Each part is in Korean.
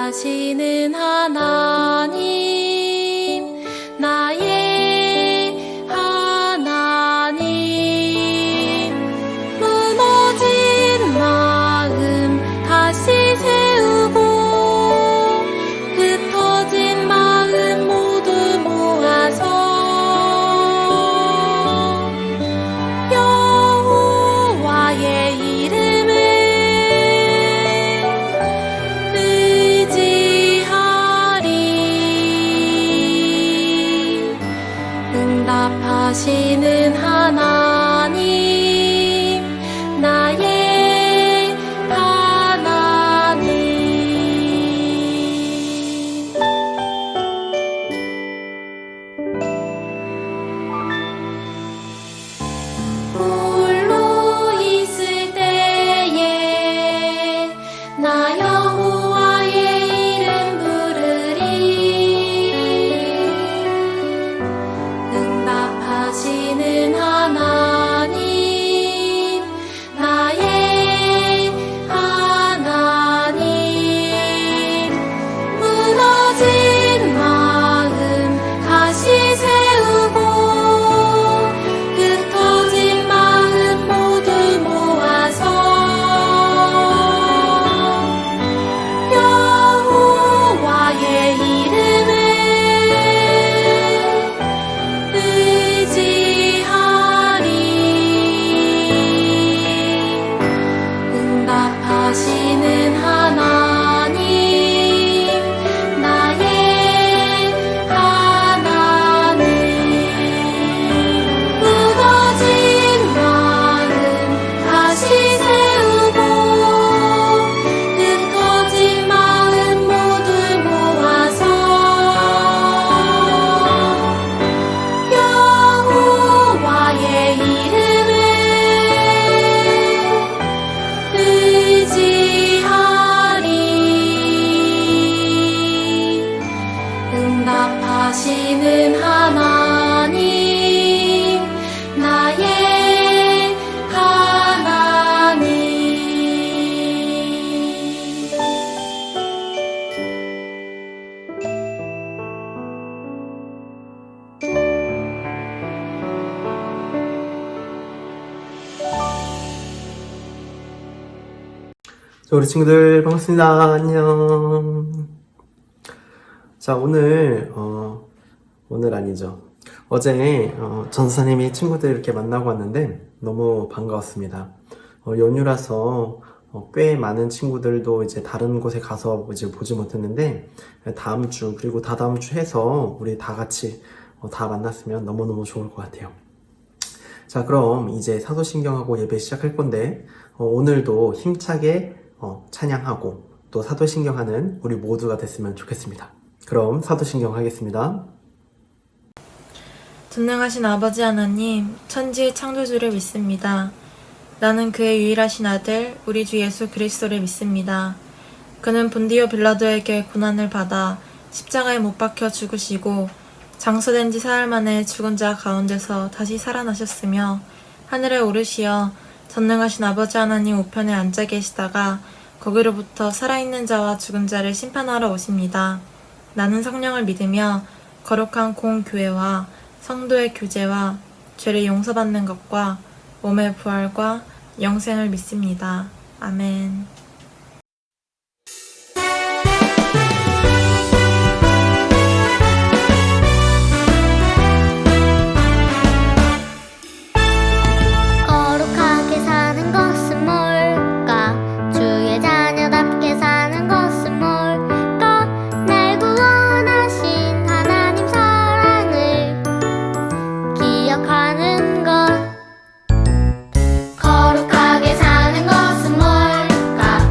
응답하시는 하나님, 나의 하나님. 무너진 마음 다시 세우고 흩어진 마음 모두 모아서 여호와의 이름을 의지하리. 응답하시는 하나님, 나의 하나님. 홀로 있을 때에 나 여호와의 이름 부르리. 응답하시는 하나님, 나의 하나님. 무너진 마음 다시 세우고 흩어진 마음 모두 모아서 여호와의 이름을 의지하리. 응답하시는 하나님, 나의 하나님. 무너진 마음 다시 세우고 흩어진 마음 모두 모아서 여호와의 이름을 의지하리. 응답하시는 하나님, 나의 하나님. 자, 우리 친구들 반갑습니다. 안녕. 자, 오늘 아니죠. 어제 전사님이 친구들 이렇게 만나고 왔는데 너무 반가웠습니다. 연휴라서 꽤 많은 친구들도 이제 다른 곳에 가서 이제 보지 못했는데 다음 주 그리고 다다음 주 해서 우리 다 같이 다 만났으면 너무너무 좋을 것 같아요. 자, 그럼 이제 사도신경하고 예배 시작할 건데 오늘도 힘차게 찬양하고 또 사도신경하는 우리 모두가 됐으면 좋겠습니다. 그럼 사도신경 하겠습니다. 전능하신 아버지 하나님, 천지의 창조주를 믿습니다. 나는 그의 유일하신 아들, 우리 주 예수 그리스도를 믿습니다. 그는 본디오 빌라도에게 고난을 받아 십자가에 못 박혀 죽으시고 장사된 지 사흘 만에 죽은 자 가운데서 다시 살아나셨으며 하늘에 오르시어 전능하신 아버지 하나님 우편에 앉아 계시다가 거기로부터 살아있는 자와 죽은 자를 심판하러 오십니다. 나는 성령을 믿으며 거룩한 공교회와 성도의 교제와 죄를 용서받는 것과 몸의 부활과 영생을 믿습니다. 아멘. 거룩하게 사는 것은 뭘까? 주의 자녀답게 사는 것은 뭘까? 날 구원하신 하나님 사랑을 기억하는 것. 거룩하게 사는 것은 뭘까?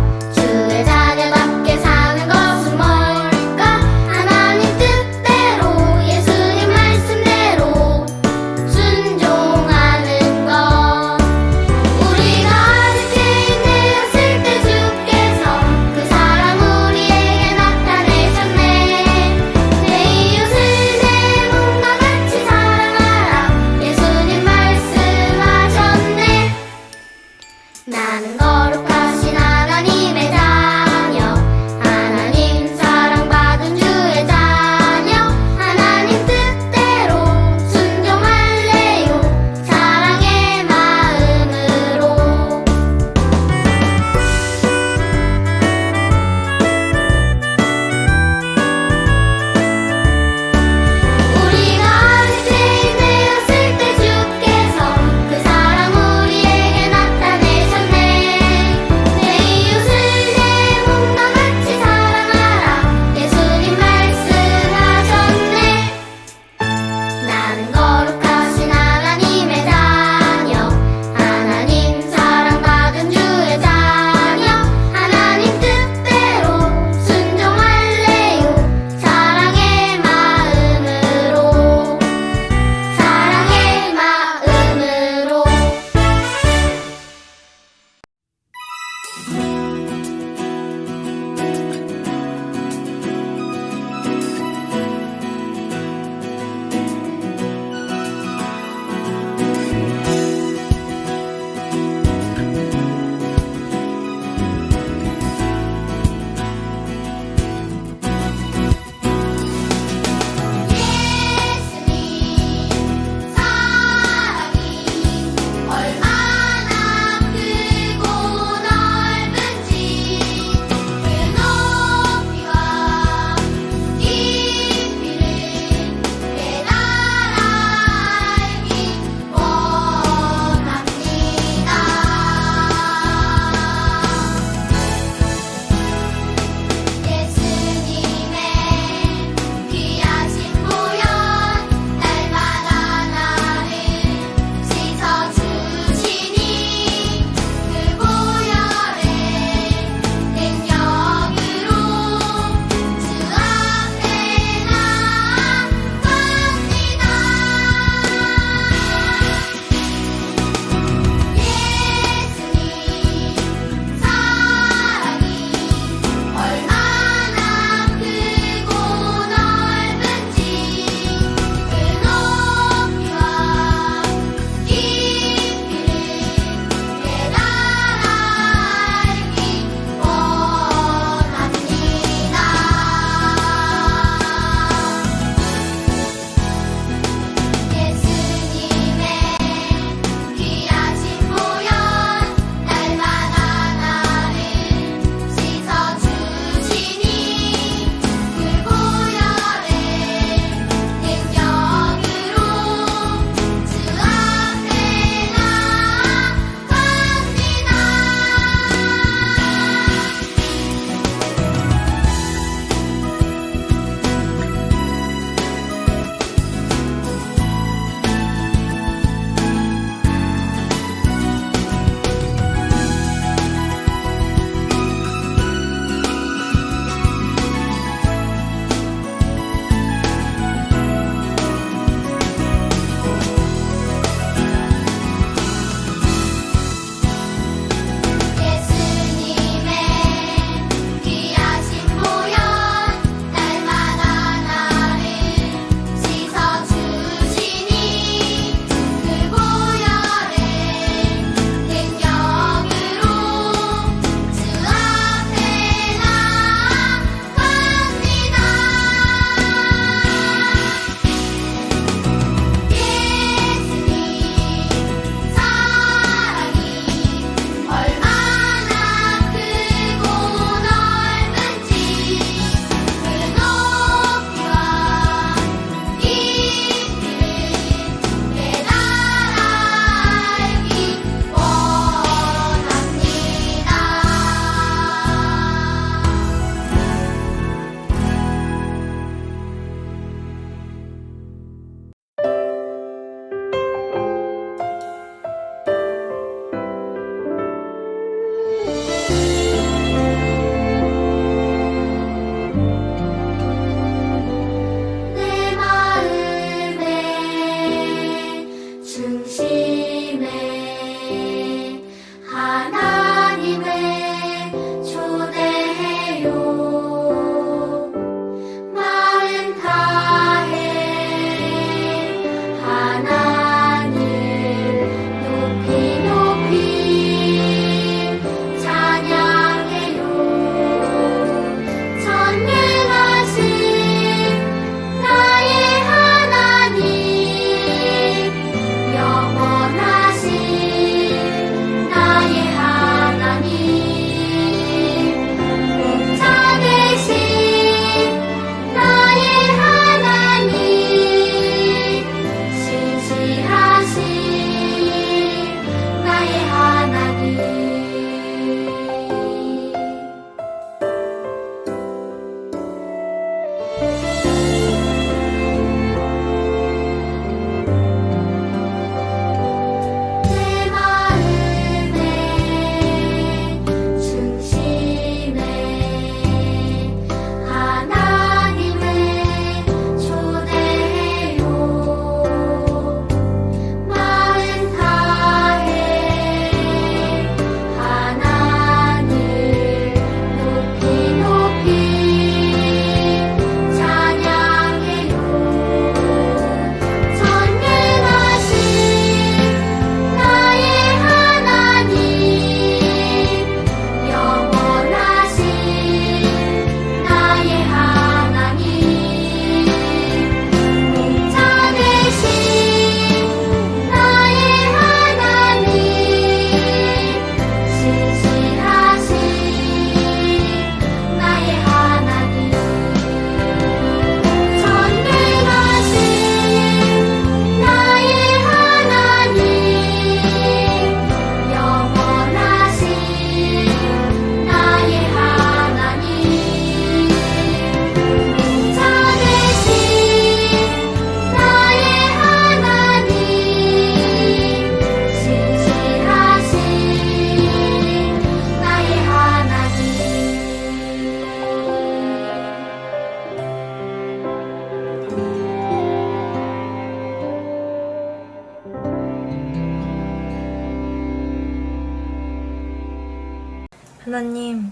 하나님,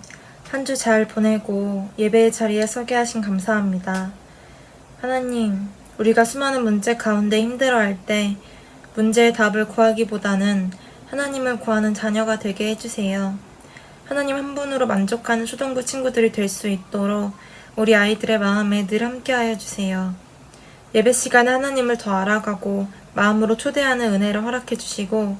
한 주 잘 보내고 예배의 자리에 서게 하신 감사합니다. 하나님, 우리가 수많은 문제 가운데 힘들어할 때 문제의 답을 구하기보다는 하나님을 구하는 자녀가 되게 해주세요. 하나님 한 분으로 만족하는 초등부 친구들이 될 수 있도록 우리 아이들의 마음에 늘 함께하여 주세요. 예배 시간에 하나님을 더 알아가고 마음으로 초대하는 은혜를 허락해 주시고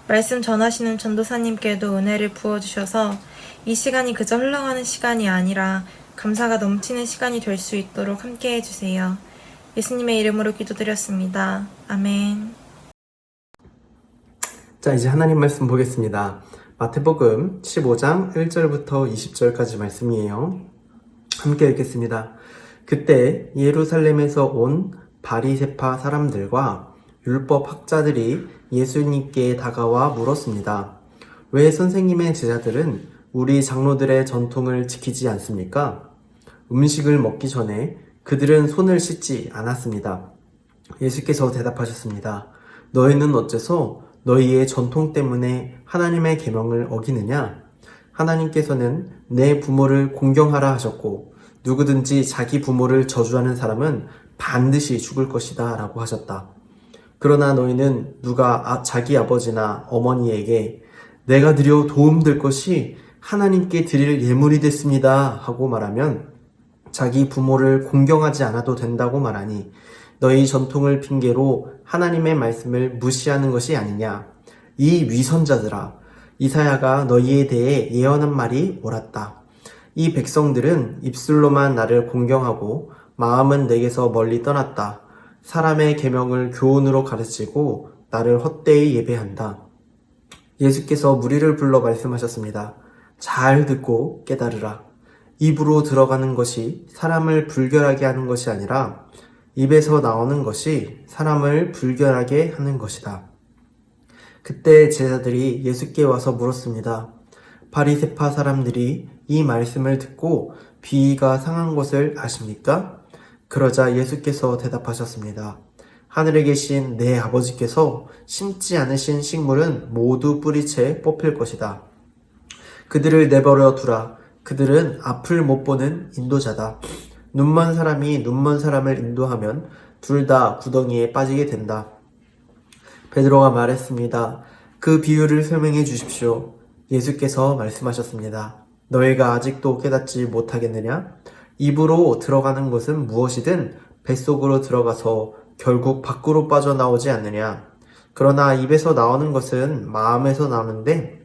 말씀 전하시는 전도사님께도 은혜를 부어주셔서 이 시간이 그저 흘러가는 시간이 아니라 감사가 넘치는 시간이 될 수 있도록 함께해 주세요. 예수님의 이름으로 기도드렸습니다. 아멘. 자, 이제 하나님 말씀 보겠습니다. 마태복음 15장 1절부터 20절까지 말씀이에요. 함께 읽겠습니다. 그때 예루살렘에서 온 바리새파 사람들과 율법 학자들이 예수님께 다가와 물었습니다. 왜 선생님의 제자들은 우리 장로들의 전통을 지키지 않습니까? 음식을 먹기 전에 그들은 손을 씻지 않았습니다. 예수께서 대답하셨습니다. 너희는 어째서 너희의 전통 때문에 하나님의 계명을 어기느냐? 하나님께서는 내 부모를 공경하라 하셨고 누구든지 자기 부모를 저주하는 사람은 반드시 죽을 것이다 라고 하셨다. 그러나 너희는 누가 자기 아버지나 어머니에게 내가 드려 도움될 것이 하나님께 드릴 예물이 됐습니다 하고 말하면 자기 부모를 공경하지 않아도 된다고 말하니 너희 전통을 핑계로 하나님의 말씀을 무시하는 것이 아니냐. 이 위선자들아, 이사야가 너희에 대해 예언한 말이 옳았다. 이 백성들은 입술로만 나를 공경하고 마음은 내게서 멀리 떠났다. 사람의 계명을 교훈으로 가르치고 나를 헛되이 예배한다. 예수께서 무리를 불러 말씀하셨습니다. 잘 듣고 깨달으라. 입으로 들어가는 것이 사람을 불결하게 하는 것이 아니라 입에서 나오는 것이 사람을 불결하게 하는 것이다. 그때 제자들이 예수께 와서 물었습니다. 바리새파 사람들이 이 말씀을 듣고 비위가 상한 것을 아십니까? 그러자 예수께서 대답하셨습니다. 하늘에 계신 내 아버지께서 심지 않으신 식물은 모두 뿌리채 뽑힐 것이다. 그들을 내버려 두라. 그들은 앞을 못 보는 인도자다. 눈먼 사람이 눈먼 사람을 인도하면 둘 다 구덩이에 빠지게 된다. 베드로가 말했습니다. 그 비유를 설명해 주십시오. 예수께서 말씀하셨습니다. 너희가 아직도 깨닫지 못하겠느냐? 입으로 들어가는 것은 무엇이든 뱃속으로 들어가서 결국 밖으로 빠져나오지 않느냐? 그러나 입에서 나오는 것은 마음에서 나오는데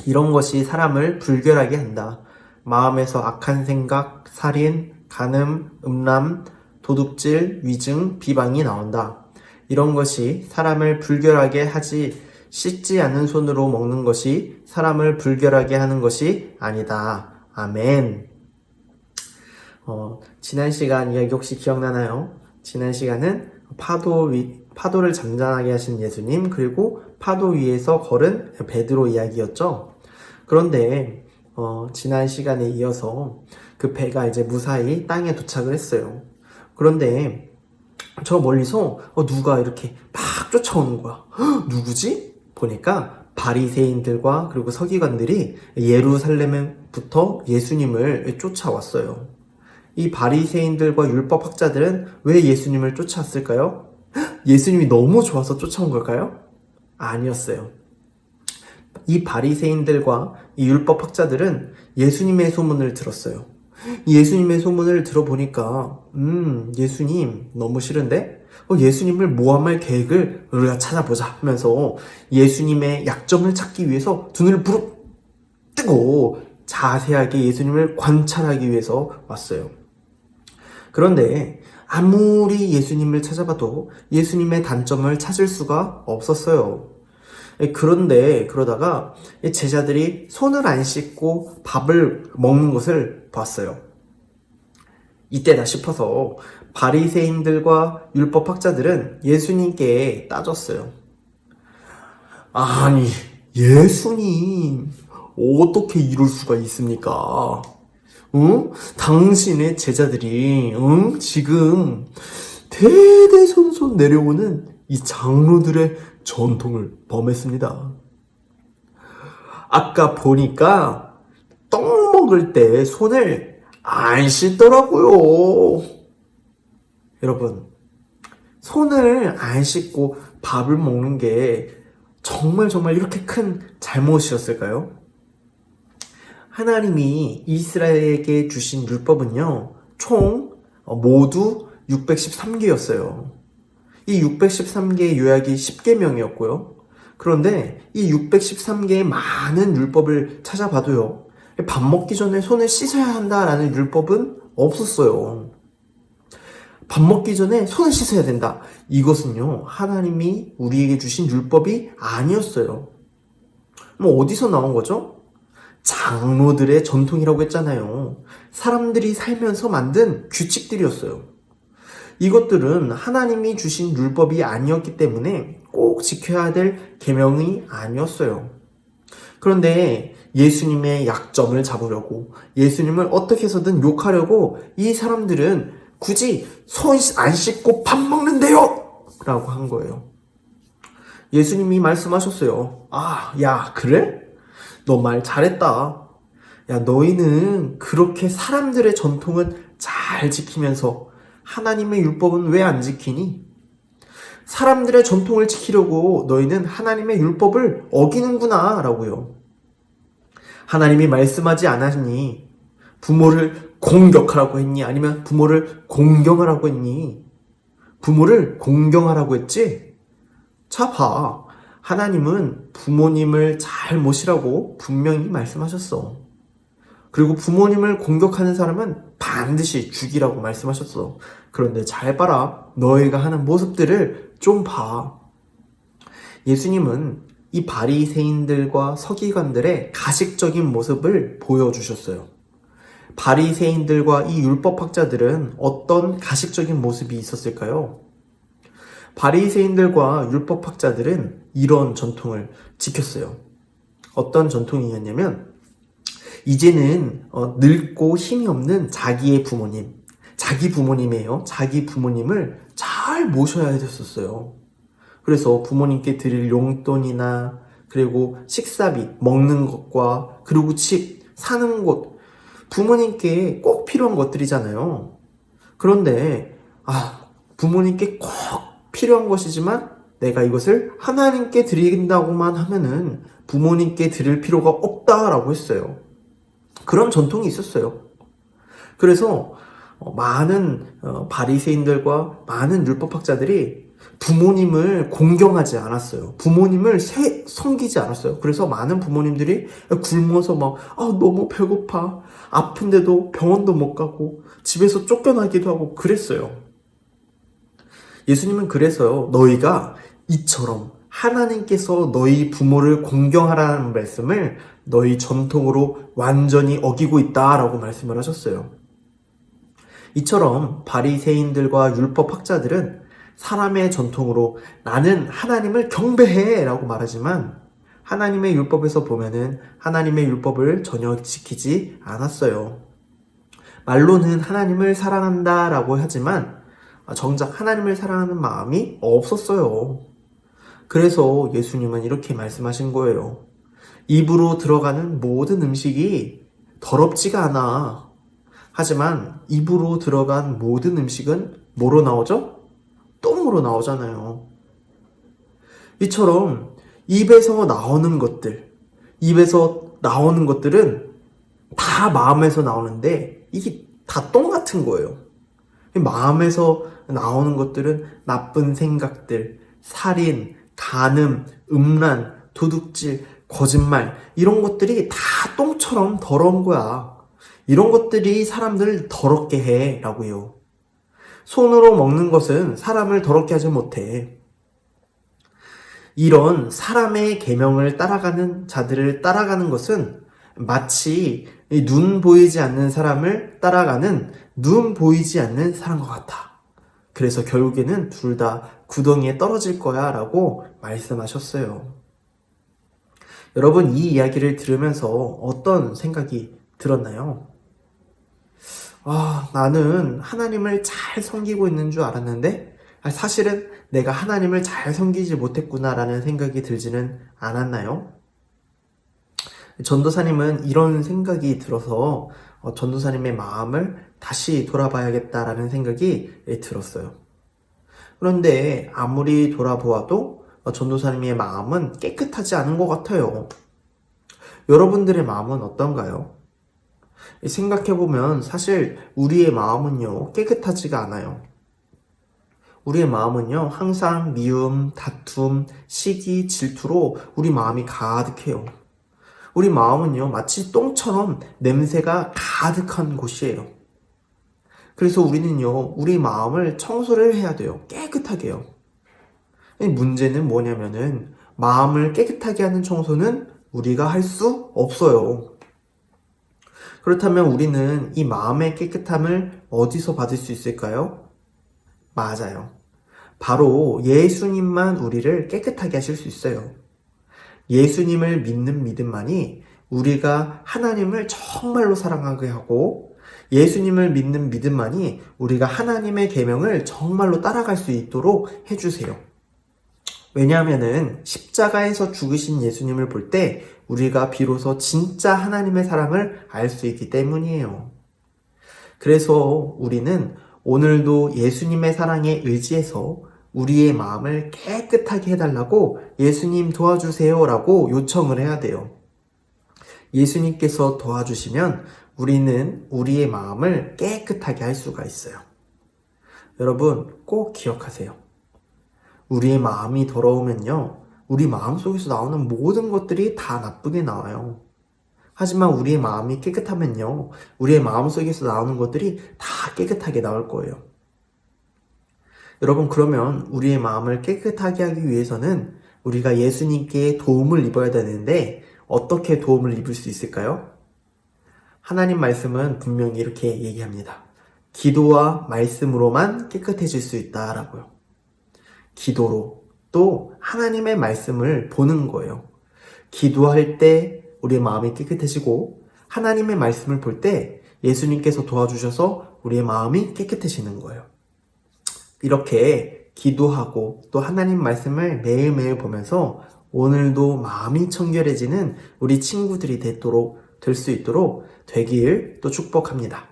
이런 것이 사람을 불결하게 한다. 마음에서 악한 생각, 살인, 간음, 음란, 도둑질, 위증, 비방이 나온다. 이런 것이 사람을 불결하게 하지 씻지 않은 손으로 먹는 것이 사람을 불결하게 하는 것이 아니다. 아멘. 지난 시간 이야기 혹시 기억나나요? 지난 시간은 파도를 잔잔하게 하신 예수님 그리고 파도 위에서 걸은 베드로 이야기였죠. 그런데 지난 시간에 이어서 그 배가 이제 무사히 땅에 도착을 했어요. 그런데 저 멀리서 누가 이렇게 막 쫓아오는 거야. 누구지? 보니까 바리새인들과 그리고 서기관들이 예루살렘부터 예수님을 쫓아왔어요. 이 바리새인들과 율법 학자들은 왜 예수님을 쫓아왔을까요? 예수님이 너무 좋아서 쫓아온 걸까요? 아니었어요. 이 바리새인들과 이 율법 학자들은 예수님의 소문을 들었어요. 예수님의 소문을 들어보니까 예수님 너무 싫은데 예수님을 모함할 계획을 우리가 찾아보자 하면서 예수님의 약점을 찾기 위해서 두 눈을 부릅뜨고 자세하게 예수님을 관찰하기 위해서 왔어요. 그런데 아무리 예수님을 찾아봐도 예수님의 단점을 찾을 수가 없었어요. 그런데 그러다가 제자들이 손을 안 씻고 밥을 먹는 것을 봤어요. 이때다 싶어서 바리새인들과 율법학자들은 예수님께 따졌어요. 아니, 예수님 어떻게 이럴 수가 있습니까? 당신의 제자들이 지금 대대손손 내려오는 이 장로들의 전통을 범했습니다. 아까 보니까 떡 먹을 때 손을 안 씻더라고요. 여러분, 손을 안 씻고 밥을 먹는 게 정말 이렇게 큰 잘못이었을까요? 하나님이 이스라엘에게 주신 율법은요, 총 모두 613개였어요. 이 613개의 요약이 10계명이었고요. 그런데 이 613개의 많은 율법을 찾아봐도요, 밥 먹기 전에 손을 씻어야 한다라는 율법은 없었어요. 밥 먹기 전에 손을 씻어야 된다. 이것은요, 하나님이 우리에게 주신 율법이 아니었어요. 어디서 나온 거죠? 장로들의 전통이라고 했잖아요. 사람들이 살면서 만든 규칙들이었어요. 이것들은 하나님이 주신 율법이 아니었기 때문에 꼭 지켜야 될 계명이 아니었어요. 그런데 예수님의 약점을 잡으려고, 예수님을 어떻게 해서든 욕하려고 이 사람들은 굳이 손 안 씻고 밥 먹는데요! 라고 한 거예요. 예수님이 말씀하셨어요. 야, 그래? 너 말 잘했다. 야, 너희는 그렇게 사람들의 전통은 잘 지키면서 하나님의 율법은 왜 안 지키니? 사람들의 전통을 지키려고 너희는 하나님의 율법을 어기는구나 라고요. 하나님이 말씀하지 않았니? 부모를 공격하라고 했니? 아니면 부모를 공경하라고 했니? 부모를 공경하라고 했지? 자, 봐. 하나님은 부모님을 잘 모시라고 분명히 말씀하셨어. 그리고 부모님을 공격하는 사람은 반드시 죽이라고 말씀하셨어. 그런데 잘 봐라. 너희가 하는 모습들을 좀 봐. 예수님은 이 바리새인들과 서기관들의 가식적인 모습을 보여주셨어요. 바리새인들과 이 율법학자들은 어떤 가식적인 모습이 있었을까요? 바리새인들과 율법학자들은 이런 전통을 지켰어요. 어떤 전통이었냐면, 이제는 늙고 힘이 없는 자기의 부모님, 자기 부모님이에요. 자기 부모님을 잘 모셔야 됐었어요. 그래서 부모님께 드릴 용돈이나, 그리고 식사비, 먹는 것과, 그리고 집, 사는 곳, 부모님께 꼭 필요한 것들이잖아요. 그런데 부모님께 꼭 필요한 것이지만 내가 이것을 하나님께 드린다고만 하면은 부모님께 드릴 필요가 없다라고 했어요. 그런 전통이 있었어요. 그래서 많은 바리새인들과 많은 율법학자들이 부모님을 공경하지 않았어요. 부모님을 섬기지 않았어요. 그래서 많은 부모님들이 굶어서 너무 배고파, 아픈데도 병원도 못 가고 집에서 쫓겨나기도 하고 그랬어요. 예수님은 그래서요, 너희가 이처럼 하나님께서 너희 부모를 공경하라는 말씀을 너희 전통으로 완전히 어기고 있다라고 말씀을 하셨어요. 이처럼 바리새인들과 율법학자들은 사람의 전통으로 나는 하나님을 경배해 라고 말하지만 하나님의 율법에서 보면은 하나님의 율법을 전혀 지키지 않았어요. 말로는 하나님을 사랑한다 라고 하지만 정작 하나님을 사랑하는 마음이 없었어요. 그래서 예수님은 이렇게 말씀하신 거예요. 입으로 들어가는 모든 음식이 더럽지가 않아. 하지만 입으로 들어간 모든 음식은 뭐로 나오죠? 똥으로 나오잖아요. 이처럼 입에서 나오는 것들은 다 마음에서 나오는데 이게 다 똥 같은 거예요. 마음에서 나오는 것들은 나쁜 생각들, 살인, 간음, 음란, 도둑질, 거짓말, 이런 것들이 다 똥처럼 더러운 거야. 이런 것들이 사람들을 더럽게 해 라고요. 손으로 먹는 것은 사람을 더럽게 하지 못해. 이런 사람의 계명을 따라가는 자들을 따라가는 것은 마치 눈 보이지 않는 사람을 따라가는 눈 보이지 않는 사람과 같아. 그래서 결국에는 둘 다 구덩이에 떨어질 거야 라고 말씀하셨어요. 여러분, 이 이야기를 들으면서 어떤 생각이 들었나요? 나는 하나님을 잘 섬기고 있는 줄 알았는데 사실은 내가 하나님을 잘 섬기지 못했구나 라는 생각이 들지는 않았나요? 전도사님은 이런 생각이 들어서 전도사님의 마음을 다시 돌아봐야겠다라는 생각이 들었어요. 그런데 아무리 돌아보아도 전도사님의 마음은 깨끗하지 않은 것 같아요. 여러분들의 마음은 어떤가요? 생각해보면 사실 우리의 마음은요, 깨끗하지가 않아요. 우리의 마음은요, 항상 미움, 다툼, 시기, 질투로 우리 마음이 가득해요. 우리 마음은요, 마치 똥처럼 냄새가 가득한 곳이에요. 그래서 우리는요, 우리 마음을 청소를 해야 돼요. 깨끗하게요. 문제는 뭐냐면은, 마음을 깨끗하게 하는 청소는 우리가 할 수 없어요. 그렇다면 우리는 이 마음의 깨끗함을 어디서 받을 수 있을까요? 맞아요. 바로 예수님만 우리를 깨끗하게 하실 수 있어요. 예수님을 믿는 믿음만이 우리가 하나님을 정말로 사랑하게 하고, 예수님을 믿는 믿음만이 우리가 하나님의 계명을 정말로 따라갈 수 있도록 해주세요. 왜냐하면은 십자가에서 죽으신 예수님을 볼 때 우리가 비로소 진짜 하나님의 사랑을 알 수 있기 때문이에요. 그래서 우리는 오늘도 예수님의 사랑에 의지해서 우리의 마음을 깨끗하게 해달라고 예수님 도와주세요 라고 요청을 해야 돼요. 예수님께서 도와주시면 우리는 우리의 마음을 깨끗하게 할 수가 있어요. 여러분 꼭 기억하세요. 우리의 마음이 더러우면요, 우리 마음속에서 나오는 모든 것들이 다 나쁘게 나와요. 하지만 우리의 마음이 깨끗하면요, 우리의 마음속에서 나오는 것들이 다 깨끗하게 나올 거예요. 여러분, 그러면 우리의 마음을 깨끗하게 하기 위해서는 우리가 예수님께 도움을 입어야 되는데 어떻게 도움을 입을 수 있을까요? 하나님 말씀은 분명히 이렇게 얘기합니다. 기도와 말씀으로만 깨끗해질 수 있다라고요. 기도로, 또 하나님의 말씀을 보는 거예요. 기도할 때 우리의 마음이 깨끗해지고, 하나님의 말씀을 볼 때 예수님께서 도와주셔서 우리의 마음이 깨끗해지는 거예요. 이렇게 기도하고 또 하나님 말씀을 매일매일 보면서 오늘도 마음이 청결해지는 우리 친구들이 될 수 있도록 되길 또 축복합니다.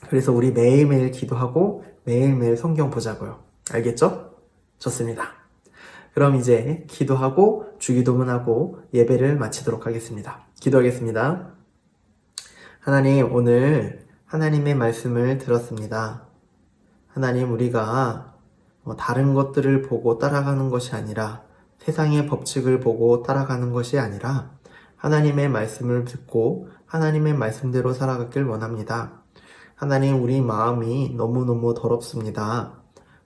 그래서 우리 매일매일 기도하고 매일매일 성경 보자고요. 알겠죠? 좋습니다. 그럼 이제 기도하고 주기도문하고 예배를 마치도록 하겠습니다. 기도하겠습니다. 하나님, 오늘 하나님의 말씀을 들었습니다. 하나님, 우리가 다른 것들을 보고 따라가는 것이 아니라, 세상의 법칙을 보고 따라가는 것이 아니라 하나님의 말씀을 듣고 하나님의 말씀대로 살아가길 원합니다. 하나님, 우리 마음이 너무너무 더럽습니다.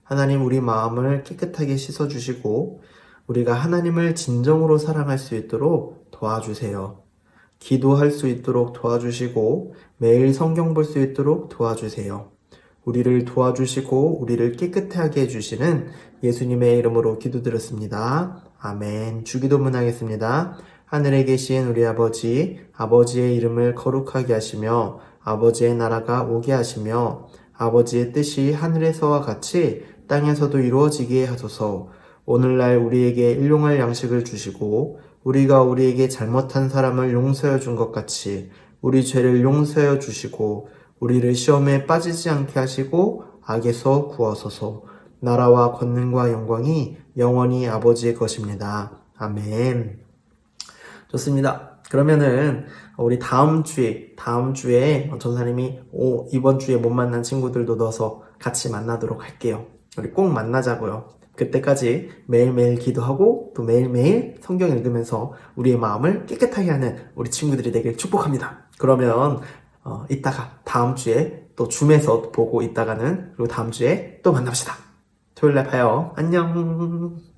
하나님, 우리 마음을 깨끗하게 씻어주시고 우리가 하나님을 진정으로 사랑할 수 있도록 도와주세요. 기도할 수 있도록 도와주시고 매일 성경 볼 수 있도록 도와주세요. 우리를 도와주시고 우리를 깨끗하게 해주시는 예수님의 이름으로 기도드렸습니다. 아멘. 주기도문 하겠습니다. 하늘에 계신 우리 아버지, 아버지의 이름을 거룩하게 하시며 아버지의 나라가 오게 하시며 아버지의 뜻이 하늘에서와 같이 땅에서도 이루어지게 하소서. 오늘날 우리에게 일용할 양식을 주시고 우리가 우리에게 잘못한 사람을 용서해 준 것 같이 우리 죄를 용서해 주시고 우리를 시험에 빠지지 않게 하시고 악에서 구하소서. 나라와 권능과 영광이 영원히 아버지의 것입니다. 아멘. 좋습니다. 그러면은 우리 다음 주에 전사님이 이번 주에 못 만난 친구들도 넣어서 같이 만나도록 할게요. 우리 꼭 만나자고요. 그때까지 매일매일 기도하고 또 매일매일 성경 읽으면서 우리의 마음을 깨끗하게 하는 우리 친구들이 되길 축복합니다. 그러면 이따가 다음 주에 또 줌에서 보고 있다가는 그리고 다음 주에 또 만납시다. 토요일날 봐요. 안녕.